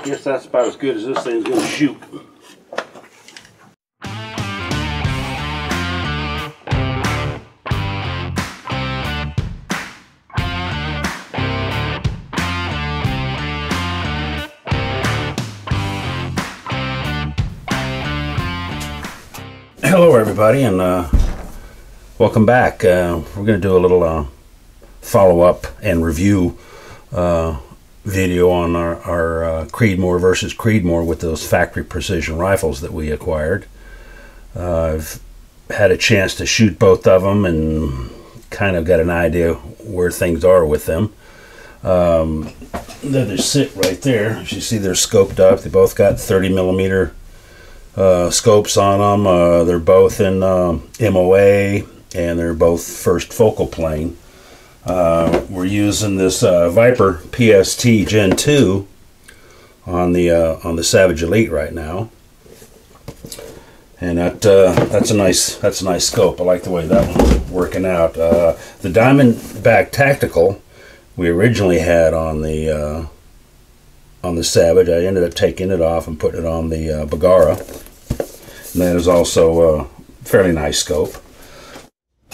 guess that's about as good as this thing's going to shoot. Hello everybody, and welcome back. We're going to do a little follow-up and review video on our Creedmoor versus Creedmoor with those factory precision rifles that we acquired. I've had a chance to shoot both of them and kind of got an idea where things are with them. They just sit right there. As you see, they're scoped up. They both got 30 millimeter scopes on them. They're both in MOA, and they're both first focal plane. We're using this Viper PST Gen 2 on the Savage Elite right now, and that's a nice scope. I like the way that one's working out. The Diamondback Tactical we originally had on the Savage. I ended up taking it off and putting it on the Bergara. And that is also a fairly nice scope.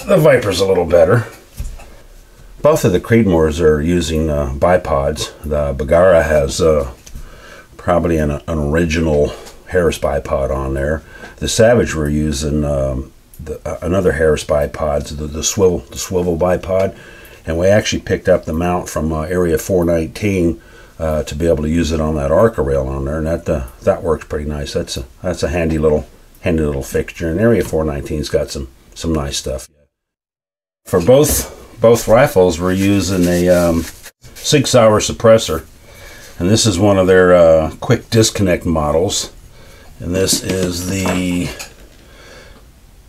The Viper's a little better. Both of the Creedmoors are using bipods. The Bergara has probably an original Harris bipod on there. The Savage, we're using another Harris bipod, the swivel bipod, and we actually picked up the mount from Area 419 to be able to use it on that Arca rail on there, and that works pretty nice. That's a handy little fixture. And Area 419's got some nice stuff. For both rifles, we're using a Sig Sauer suppressor, and this is one of their quick disconnect models, and this is the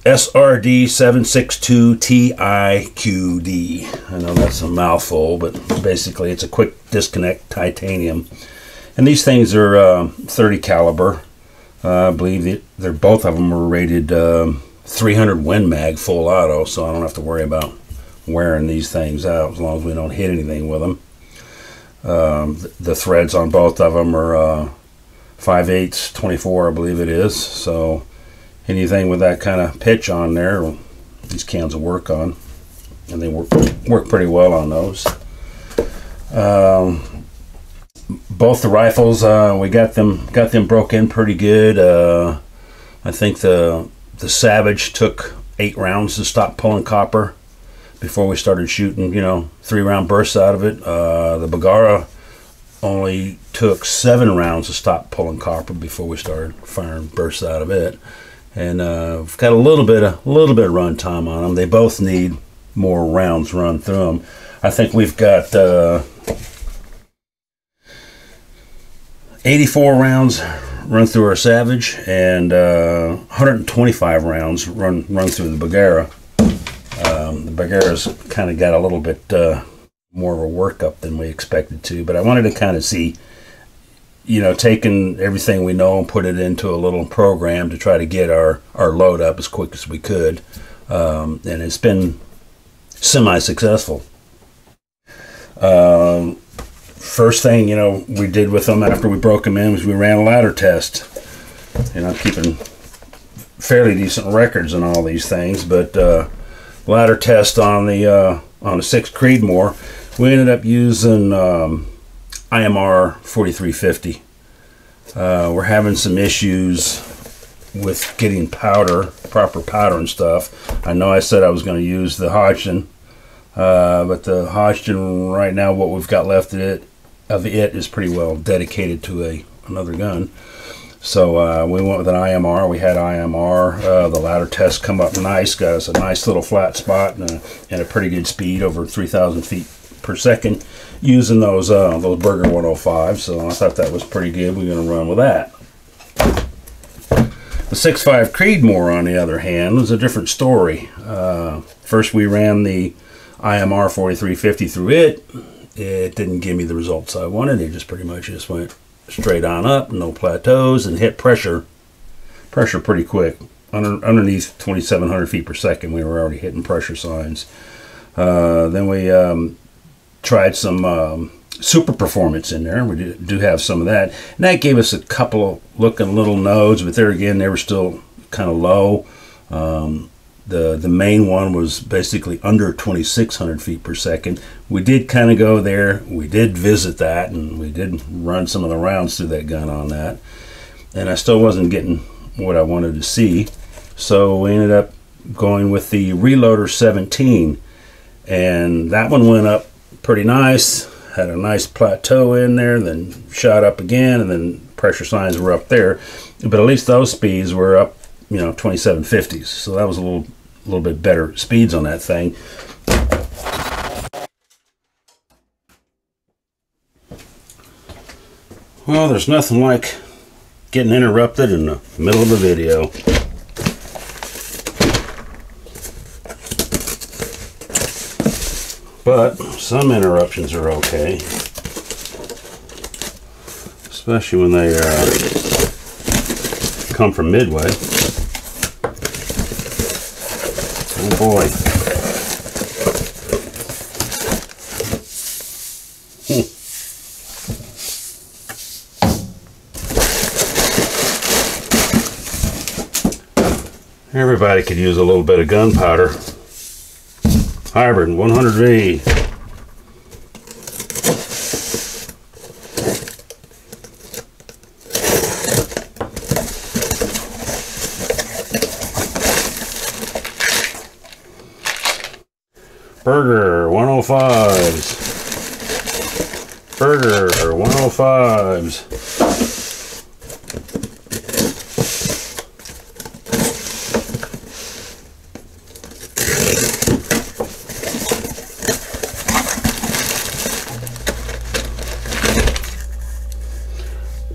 SRD 762 TIQD. I know that's a mouthful, but basically it's a quick disconnect titanium. And these things are 30 caliber. I believe they're both of them were rated 300 Win Mag full auto, so I don't have to worry about wearing these things out as long as we don't hit anything with them. The threads on both of them are 5/8 24, I believe it is. So anything with that kind of pitch on there, these cans will work on, and they work pretty well on those. Both the rifles, we got them broke in pretty good. I think the Savage took 8 rounds to stop pulling copper before we started shooting, 3-round bursts out of it. The Bergara only took 7 rounds to stop pulling copper before we started firing bursts out of it. And we've got a little bit of run time on them. They both need more rounds run through them. I think we've got 84 rounds run through our Savage, and 125 rounds run through the Bergara. The Bergara's kind of got a little bit more of a workup than we expected to, but I wanted to kind of see, taking everything we know and put it into a little program to try to get our load up as quick as we could, and it's been semi-successful. First thing we did with them after we broke them in was we ran a ladder test. I'm keeping fairly decent records on all these things, but ladder test on the 6 Creedmoor, we ended up using IMR 4350. We're having some issues with getting proper powder and stuff. I know I said I was going to use the Hodgdon, but the Hodgdon right now, what we've got left of it is pretty well dedicated to another gun. So we went with an IMR. We had IMR. The ladder test come up nice. Got us a nice little flat spot and a pretty good speed, over 3,000 feet per second, using those Berger 105. So I thought that was pretty good. We're going to run with that. The 6.5 Creedmoor, on the other hand, was a different story. First, we ran the IMR 4350 through it. It didn't give me the results I wanted. It just pretty much went straight on up, no plateaus, and hit pressure pretty quick. Underneath 2,700 feet per second, we were already hitting pressure signs. Then we tried some super performance in there. We do have some of that, and that gave us a couple of looking little nodes, but there again, they were still kind of low. The main one was basically under 2,600 feet per second. We did kind of go there. We did visit that, and we did run some of the rounds through that gun on that, and I still wasn't getting what I wanted to see. So we ended up going with the Reloader 17, and that one went up pretty nice. Had a nice plateau in there, then shot up again, and then pressure signs were up there. But at least those speeds were up, 2750s. So that was a little bit better speeds on that thing. Well, there's nothing like getting interrupted in the middle of a video. But some interruptions are okay, especially when they come from Midway. Oh boy. Everybody could use a little bit of gunpowder. Hybrid 100V. Berger 105s. Berger 105s.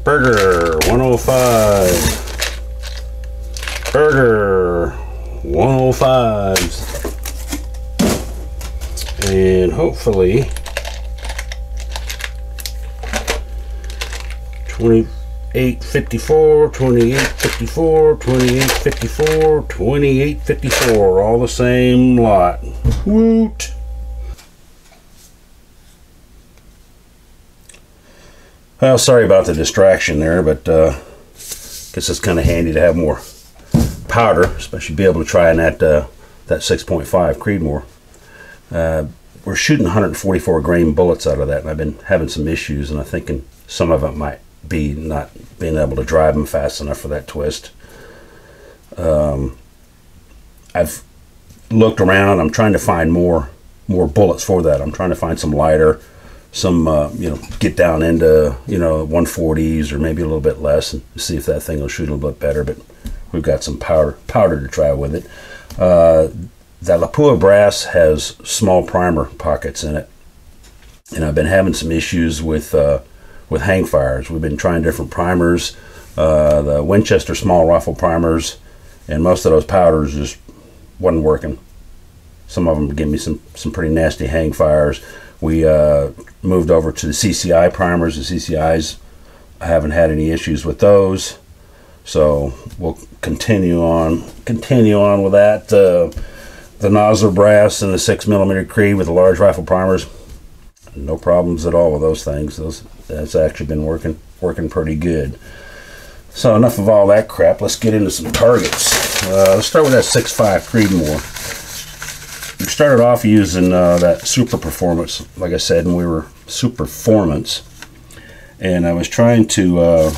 Berger 105. Berger 105s. And hopefully 2854, 2854, 2854, 2854, all the same lot. Woot! Well, sorry about the distraction there, but guess it's kind of handy to have more powder, especially be able to try in that 6.5 Creedmoor. We're shooting 144 grain bullets out of that, and I've been having some issues, and I'm thinking some of it might be not being able to drive them fast enough for that twist. I've looked around. I'm trying to find more bullets for that. I'm trying to find some lighter, some get down into 140s or maybe a little bit less, and see if that thing will shoot a little bit better. But we've got some powder to try with it. That Lapua brass has small primer pockets in it, and I've been having some issues with hang fires. We've been trying different primers, the Winchester small rifle primers, and most of those powders just wasn't working. Some of them give me some pretty nasty hang fires. We moved over to the CCI primers. The CCIs, I haven't had any issues with those, so we'll continue on with that. The Nosler brass and the 6mm Creed with the large rifle primers, no problems at all with those things. That's actually been working pretty good. So enough of all that crap. Let's get into some targets. Let's start with that 6.5 Creedmoor. We started off using that Super Performance, like I said, and we were Super Performance, and I was trying to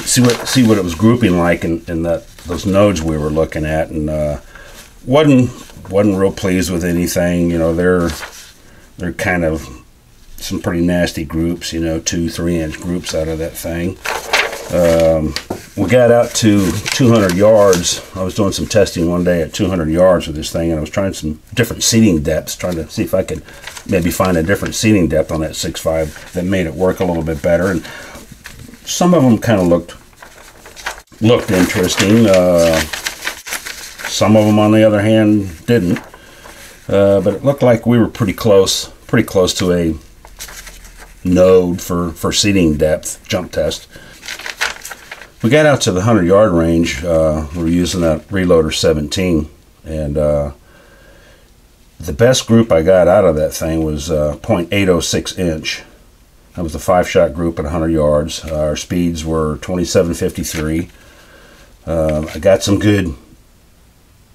see what it was grouping like in those nodes we were looking at, and wasn't real pleased with anything. They're kind of some pretty nasty groups, 2-3 inch groups out of that thing. We got out to 200 yards. I was doing some testing one day at 200 yards with this thing, and I was trying some different seating depths, trying to see if I could maybe find a different seating depth on that 6.5 that made it work a little bit better. And some of them kind of looked interesting. Some of them, on the other hand, didn't. But it looked like we were pretty close to a node for seating depth jump test. We got out to the 100-yard range. We were using that Reloader 17, and The best group I got out of that thing was .806 inch. That was the 5-shot group at 100 yards. Our speeds were 27.53. I got some good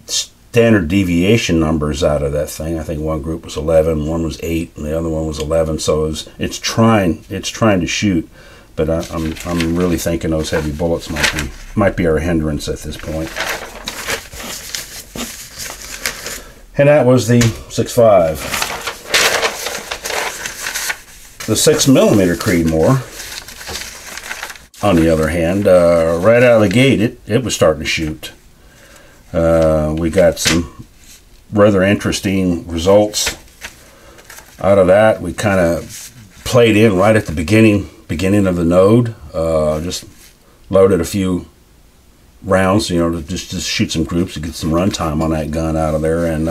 standard deviation numbers out of that thing. I think one group was 11, one was 8, and the other one was 11. So it's trying to shoot, but I'm really thinking those heavy bullets might be our hindrance at this point. And that was the 6.5. The 6mm Creedmoor, on the other hand, right out of the gate, it was starting to shoot. We got some rather interesting results out of that. We kind of played in right at the beginning of the node. Just loaded a few rounds, you know, to just shoot some groups to get some run time on that gun out of there. And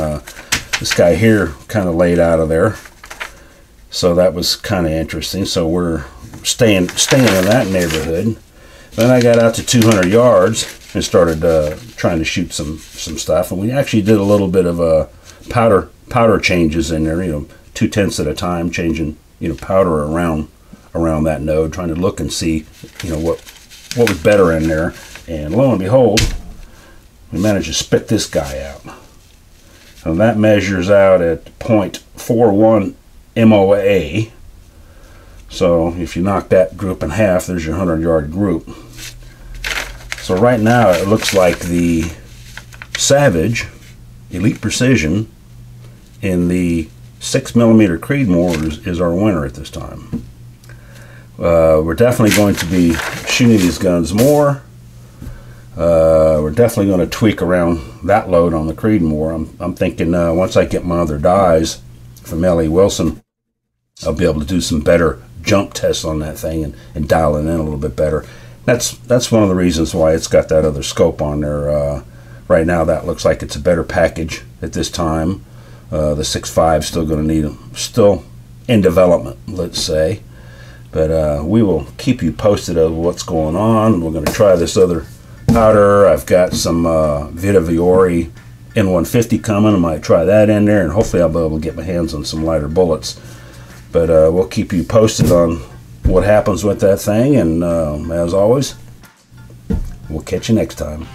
this guy here kind of laid out of there. So that was kind of interesting. So we're staying in that neighborhood. Then I got out to 200 yards and started trying to shoot some stuff. And we actually did a little bit of powder changes in there. You know, 2/10 at a time, changing, you know, powder around that node, trying to look and see, you know, what was better in there. And lo and behold, we managed to spit this guy out. And that measures out at .41 MOA. So if you knock that group in half, there's your 100-yard group. So right now it looks like the Savage Elite Precision in the 6mm Creedmoor is our winner at this time. We're definitely going to be shooting these guns more. We're definitely going to tweak around that load on the Creedmoor. I'm thinking once I get my other dies from L.E. Wilson, I'll be able to do some better jump tests on that thing and dial it in a little bit better. That's one of the reasons why it's got that other scope on there. Right now that looks like it's a better package at this time. The 6.5 still going to need still in development, let's say. But we will keep you posted of what's going on. We're going to try this other powder. I've got some Vita Viore N150 coming. I might try that in there, and hopefully I'll be able to get my hands on some lighter bullets. But we'll keep you posted on what happens with that thing, and as always, we'll catch you next time.